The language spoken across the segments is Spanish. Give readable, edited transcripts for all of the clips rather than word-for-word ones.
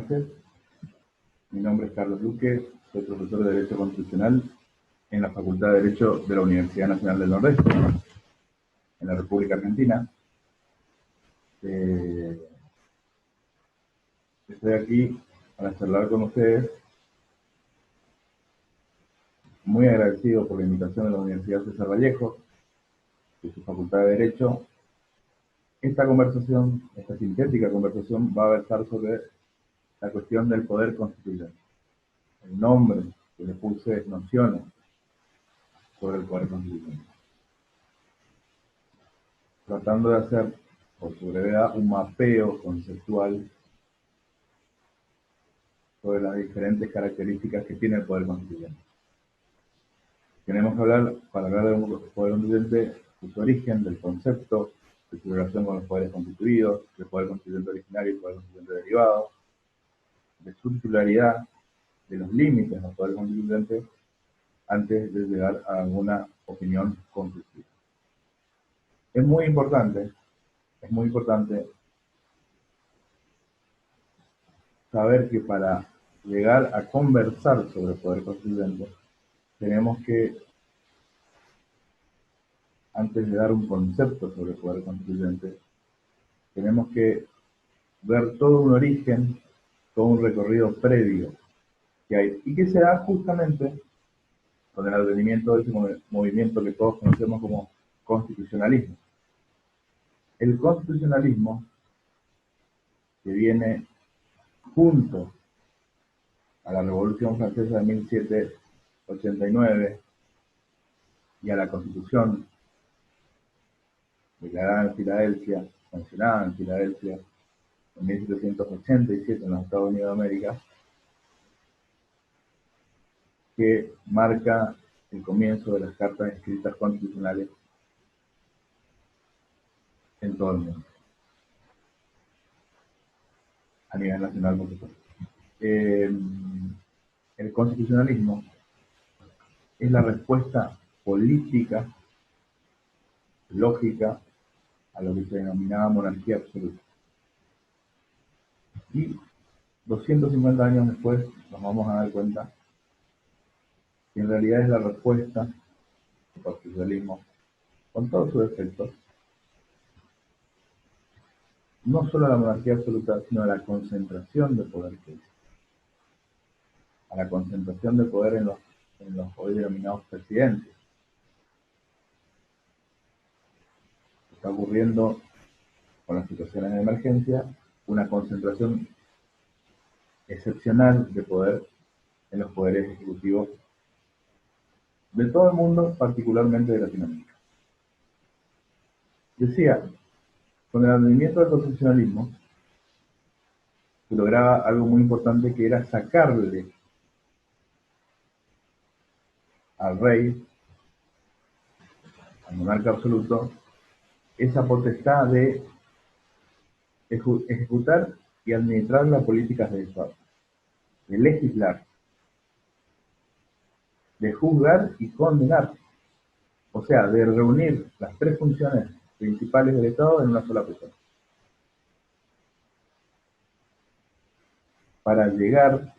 noches. Mi nombre es Carlos Luque, soy profesor de Derecho Constitucional en la Facultad de Derecho de la Universidad Nacional del Nordeste, en la República Argentina. Estoy aquí para charlar con ustedes, muy agradecido por la invitación de la Universidad César Vallejo, de su Facultad de Derecho. Esta conversación, esta sintética conversación, va a versar sobre la cuestión del poder constituyente. El nombre que le puse es Nociones sobre el poder constituyente, tratando de hacer, por su brevedad, un mapeo conceptual sobre las diferentes características que tiene el poder constituyente. Tenemos que hablar, para hablar de un poder constituyente, de su origen, del concepto, de su relación con los poderes constituidos, del poder constituyente originario y el poder constituyente derivado, de su titularidad, de los límites del poder constituyente, antes de llegar a alguna opinión conclusiva. Es muy importante saber que para llegar a conversar sobre el poder constituyente, tenemos que, antes de dar un concepto sobre el poder constituyente, tenemos que ver todo un origen, todo un recorrido previo que hay, y que se da justamente con el advenimiento de ese movimiento que todos conocemos como constitucionalismo. El constitucionalismo, que viene junto a la Revolución Francesa de 1789 y a la Constitución declarada en Filadelfia, sancionada en Filadelfia en 1787 en los Estados Unidos de América, que marca el comienzo de las cartas escritas constitucionales en todo el mundo, a nivel nacional, por supuesto. El constitucionalismo es la respuesta política, lógica, a lo que se denominaba monarquía absoluta. Y 250 años después nos vamos a dar cuenta que en realidad es la respuesta al constitucionalismo, con todos sus defectos, no solo a la monarquía absoluta, sino a la concentración de poder que es, a la concentración de poder en los hoy denominados presidentes. Está ocurriendo con las situaciones de emergencia una concentración excepcional de poder en los poderes ejecutivos de todo el mundo, particularmente de Latinoamérica. Decía, con el advenimiento del constitucionalismo se lograba algo muy importante, que era sacarle al rey, al monarca absoluto, esa potestad de ejecutar y administrar las políticas del Estado, de legislar, de juzgar y condenar, o sea, de reunir las tres funciones principales del Estado en una sola persona. Para llegar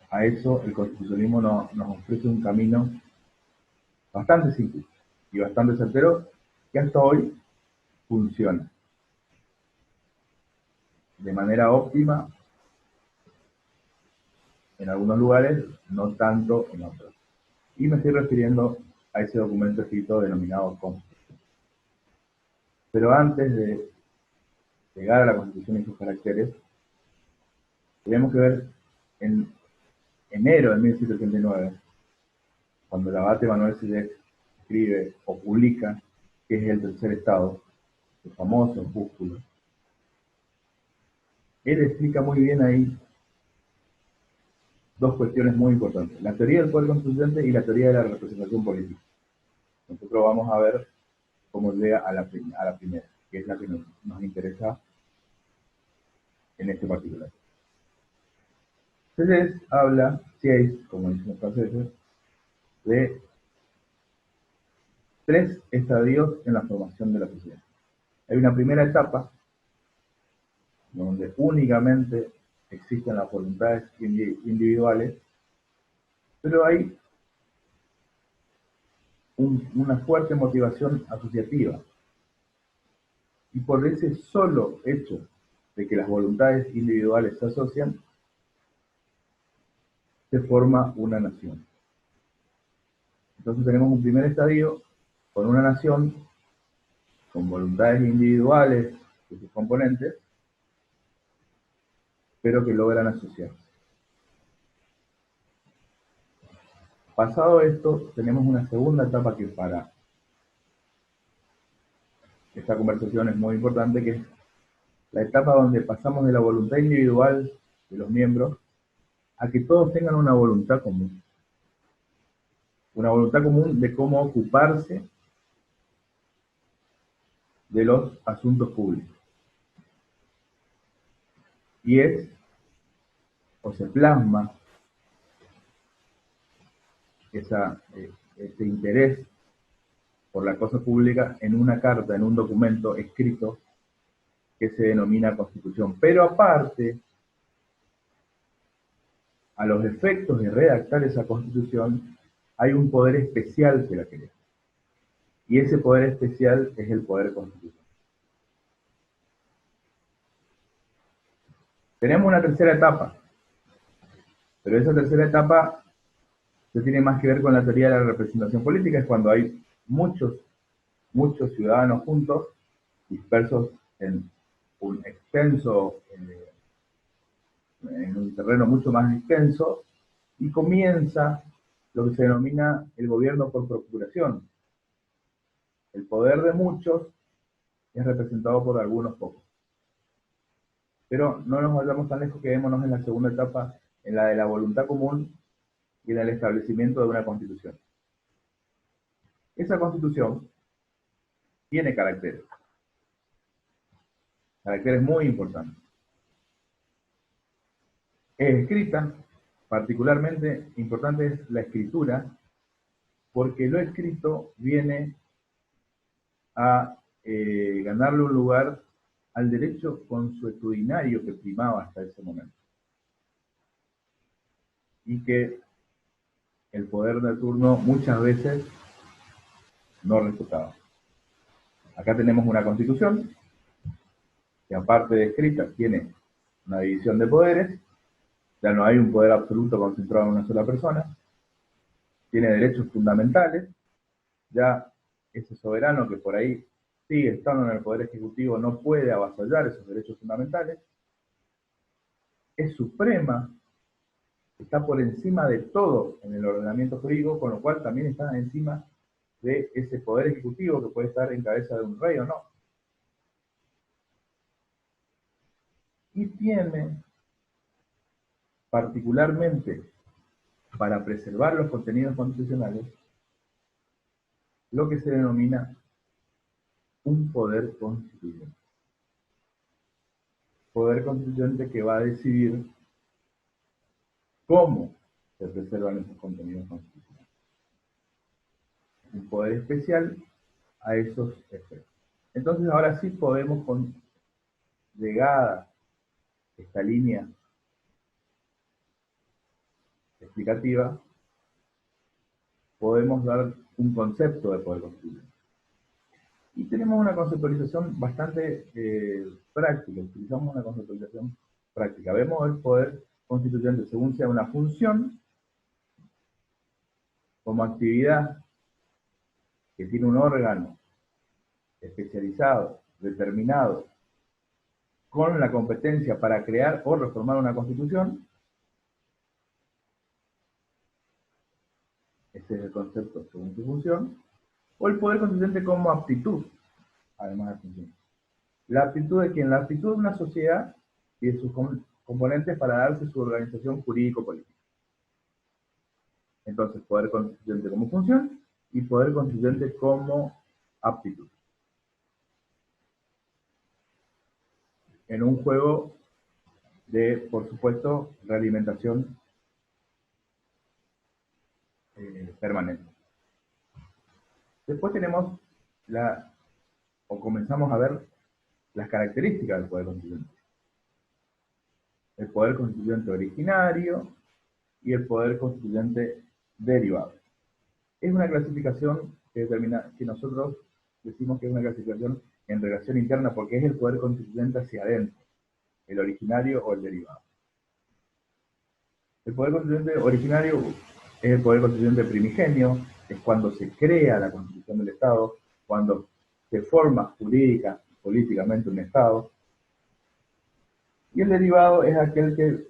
a eso, el constitucionalismo nos ofrece un camino bastante simple y bastante certero, que hasta hoy funciona de manera óptima en algunos lugares, no tanto en otros. Y me estoy refiriendo a ese documento escrito denominado Constitución. Pero antes de llegar a la Constitución y sus caracteres, tenemos que ver en enero de 1789, cuando el abate Manuel Sidek escribe o publica que es el tercer estado, el famoso opúsculo. Él explica muy bien ahí dos cuestiones muy importantes: la teoría del poder constituyente y la teoría de la representación política. Nosotros vamos a ver cómo llega a la primera, que es la que nos interesa en este particular. Entonces habla, como dicen los franceses, de tres estadios en la formación de la sociedad. Hay una primera etapa donde únicamente existen las voluntades individuales, pero hay una fuerte motivación asociativa. Y por ese solo hecho de que las voluntades individuales se asocian, se forma una nación. Entonces tenemos un primer estadio con una nación, con voluntades individuales de sus componentes, pero que logran asociarse. Pasado esto, tenemos una segunda etapa que para esta conversación es muy importante, que es la etapa donde pasamos de la voluntad individual de los miembros a que todos tengan una voluntad común. Una voluntad común de cómo ocuparse de los asuntos públicos. Y es, o se plasma, ese interés por la cosa pública en una carta, en un documento escrito que se denomina Constitución. Pero aparte, a los efectos de redactar esa Constitución, hay un poder especial que la crea. Y ese poder especial es el poder constitucional. Tenemos una tercera etapa, pero esa tercera etapa no tiene más que ver con la teoría de la representación política, es cuando hay muchos ciudadanos juntos, dispersos en un extenso, en un terreno mucho más extenso, y comienza lo que se denomina el gobierno por procuración. El poder de muchos es representado por algunos pocos. Pero no nos vayamos tan lejos, quedémonos en la segunda etapa, en la de la voluntad común y en el establecimiento de una constitución. Esa constitución tiene caracteres muy importantes. Es escrita, particularmente importante es la escritura, porque lo escrito viene a ganarle un lugar al derecho consuetudinario que primaba hasta ese momento. Y que el poder de turno muchas veces no respetaba. Acá tenemos una constitución que aparte de escrita tiene una división de poderes, ya no hay un poder absoluto concentrado en una sola persona, tiene derechos fundamentales, ya ese soberano que por ahí sigue estando en el poder ejecutivo no puede avasallar esos derechos fundamentales, es suprema, está por encima de todo en el ordenamiento jurídico, con lo cual también está encima de ese poder ejecutivo que puede estar en cabeza de un rey o no. Y tiene, particularmente para preservar los contenidos constitucionales, lo que se denomina un poder constituyente. Poder constituyente que va a decidir cómo se preservan esos contenidos constitucionales. Un poder especial a esos efectos. Entonces ahora sí podemos, con llegada esta línea explicativa, podemos dar un concepto de poder constituyente. Y tenemos una conceptualización bastante práctica, utilizamos una conceptualización práctica. Vemos el poder constituyente según sea una función, como actividad que tiene un órgano especializado, determinado, con la competencia para crear o reformar una constitución. Ese es el concepto según su función. O el poder constituyente como aptitud, además de función. La aptitud de quién? La aptitud de una sociedad y de sus componentes para darse su organización jurídico-política. Entonces, poder constituyente como función y poder constituyente como aptitud. En un juego de, por supuesto, realimentación permanente. Después tenemos comenzamos a ver las características del poder constituyente. el poder constituyente originario y el poder constituyente derivado. Es una clasificación que determina, que nosotros decimos que es una clasificación en relación interna porque es el poder constituyente hacia adentro, el originario o el derivado. El poder constituyente originario es el poder constituyente primigenio, es cuando se crea la constitución del Estado, cuando se forma jurídica y políticamente un Estado. Y el derivado es aquel que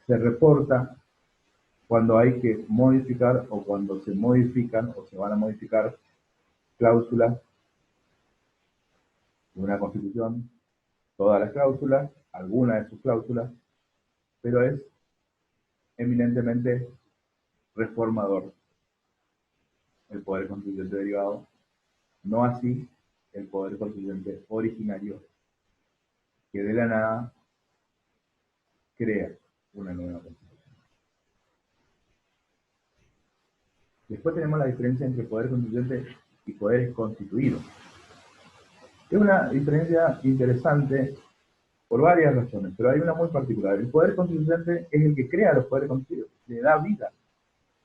se reporta cuando hay que modificar o cuando se modifican o se van a modificar cláusulas de una constitución, todas las cláusulas, algunas de sus cláusulas, pero es eminentemente reformador el poder constituyente derivado, no así el poder constituyente originario, que de la nada crea una nueva constitución. Después tenemos la diferencia entre poder constituyente y poderes constituidos. Es una diferencia interesante por varias razones, pero hay una muy particular. El poder constituyente es el que crea los poderes constituidos, le da vida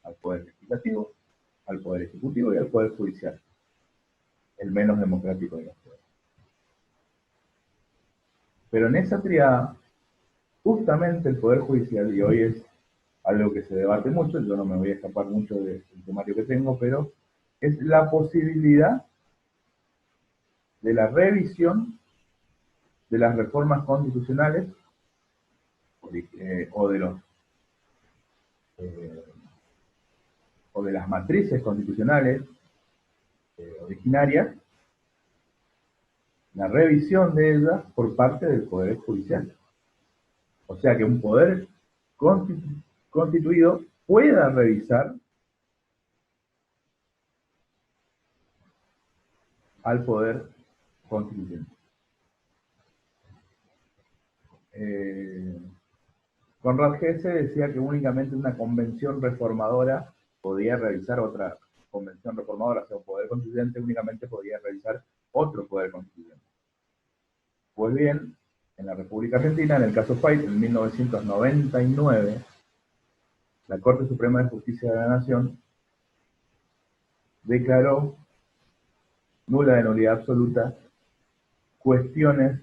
al poder legislativo, al poder ejecutivo y al poder judicial, el menos democrático de los poderes. Pero en esa triada, justamente el poder judicial, y hoy es algo que se debate mucho, yo no me voy a escapar mucho del temario que tengo, pero es la posibilidad de la revisión de las reformas constitucionales o de los eh, o de las matrices constitucionales originarias, la revisión de ellas por parte del Poder Judicial. O sea que un poder constituido pueda revisar al Poder Constituyente. Conrad Hesse decía que únicamente una convención reformadora podía revisar otra convención reformadora, o sea, un poder constituyente únicamente podía revisar otro poder constituyente. Pues bien, en la República Argentina, en el caso Fait, en 1999, la Corte Suprema de Justicia de la Nación declaró nula de nulidad absoluta cuestiones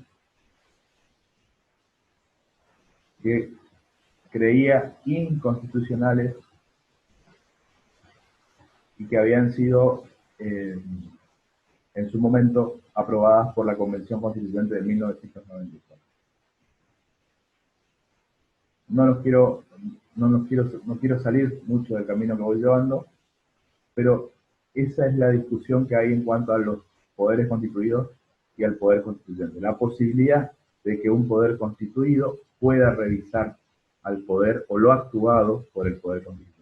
que creía inconstitucionales y que habían sido en su momento aprobadas por la Convención Constituyente de 1994. No quiero salir mucho del camino que voy llevando, pero esa es la discusión que hay en cuanto a los poderes constituidos y al poder constituyente. La posibilidad de que un poder constituido pueda revisar al poder o lo actuado por el poder constituyente.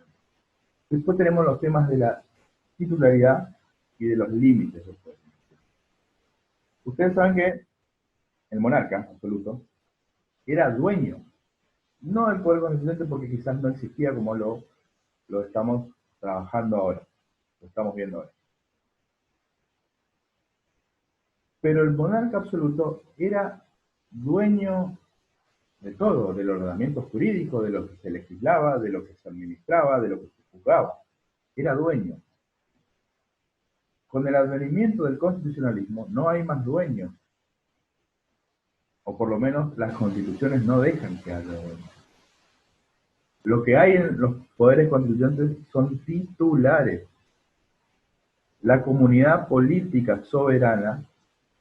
Después tenemos los temas de la titularidad y de los límites del poder. Ustedes saben que el monarca absoluto era dueño, no del poder constituyente porque quizás no existía como lo estamos trabajando ahora, lo estamos viendo ahora. Pero el monarca absoluto era dueño de todo, del ordenamiento jurídico, de lo que se legislaba, de lo que se administraba, de lo que se juzgaba. Era dueño. Con el advenimiento del constitucionalismo no hay más dueños, o por lo menos las constituciones no dejan que haya dueños. Lo que hay en los poderes constituyentes son titulares. La comunidad política soberana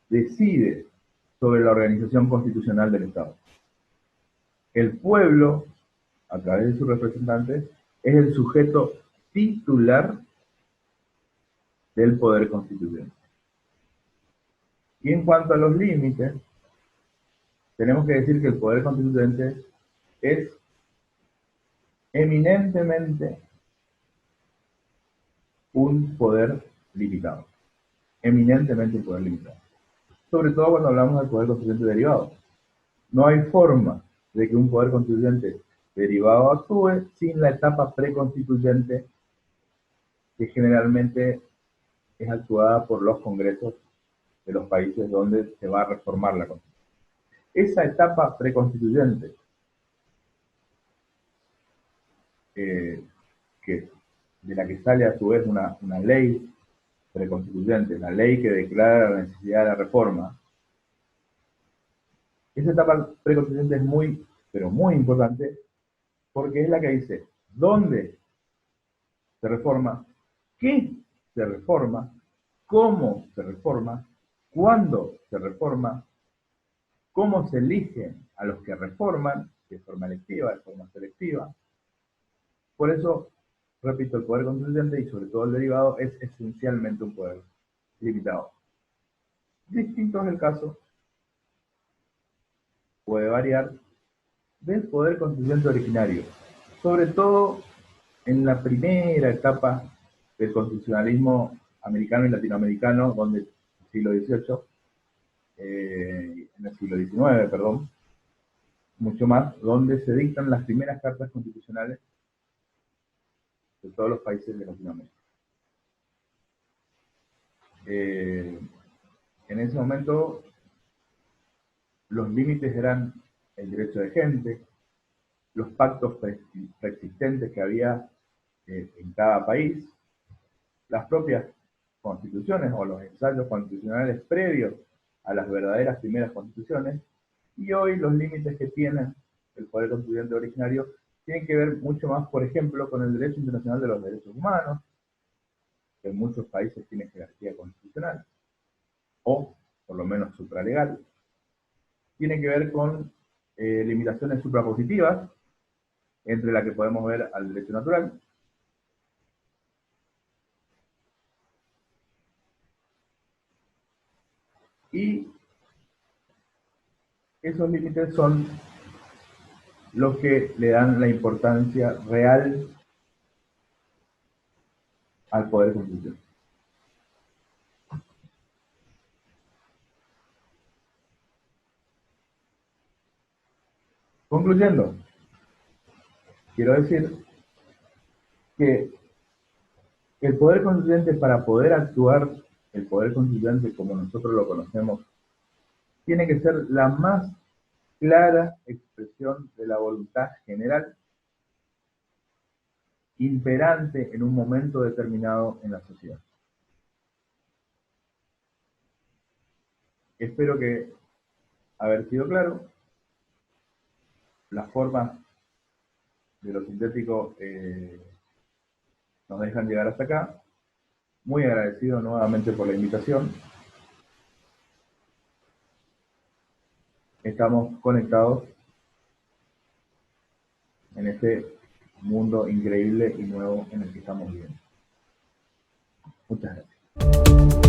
decide sobre la organización constitucional del Estado. El pueblo, a través de sus representantes, es el sujeto titular del poder constituyente. Y en cuanto a los límites, tenemos que decir que el poder constituyente es eminentemente un poder limitado. Eminentemente un poder limitado. Sobre todo cuando hablamos del poder constituyente derivado. No hay forma de que un poder constituyente derivado actúe sin la etapa preconstituyente que generalmente es actuada por los congresos de los países donde se va a reformar la Constitución. esa etapa preconstituyente, que, de la que sale a su vez una ley preconstituyente, una ley que declara la necesidad de la reforma, esa etapa preconstituyente es muy, pero muy importante, porque es la que dice dónde se reforma, qué se reforma, cómo se reforma, cuándo se reforma, cómo se eligen a los que reforman, de forma electiva, de forma selectiva. Por eso, repito, el poder constituyente y sobre todo el derivado es esencialmente un poder limitado. Distinto es el caso, puede variar, del poder constituyente originario, sobre todo en la primera etapa del constitucionalismo americano y latinoamericano, donde el siglo XVIII, en el siglo XIX, perdón, mucho más, donde se dictan las primeras cartas constitucionales de todos los países de Latinoamérica. En ese momento, los límites eran el derecho de gente, los pactos preexistentes que había en cada país, las propias constituciones o los ensayos constitucionales previos a las verdaderas primeras constituciones, y hoy los límites que tiene el poder constituyente originario tienen que ver mucho más, por ejemplo, con el derecho internacional de los derechos humanos, que en muchos países tiene jerarquía constitucional, o por lo menos supralegal. Tiene que ver con limitaciones suprapositivas, entre las que podemos ver al derecho natural, y esos límites son los que le dan la importancia real al poder constitucional. Concluyendo, quiero decir que el poder constituyente, para poder actuar, el poder constituyente como nosotros lo conocemos, tiene que ser la más clara expresión de la voluntad general imperante en un momento determinado en la sociedad. Espero que haber sido claro. Las formas de lo sintético nos dejan llegar hasta acá. Muy agradecido nuevamente por la invitación. Estamos conectados en este mundo increíble y nuevo en el que estamos viviendo. Muchas gracias.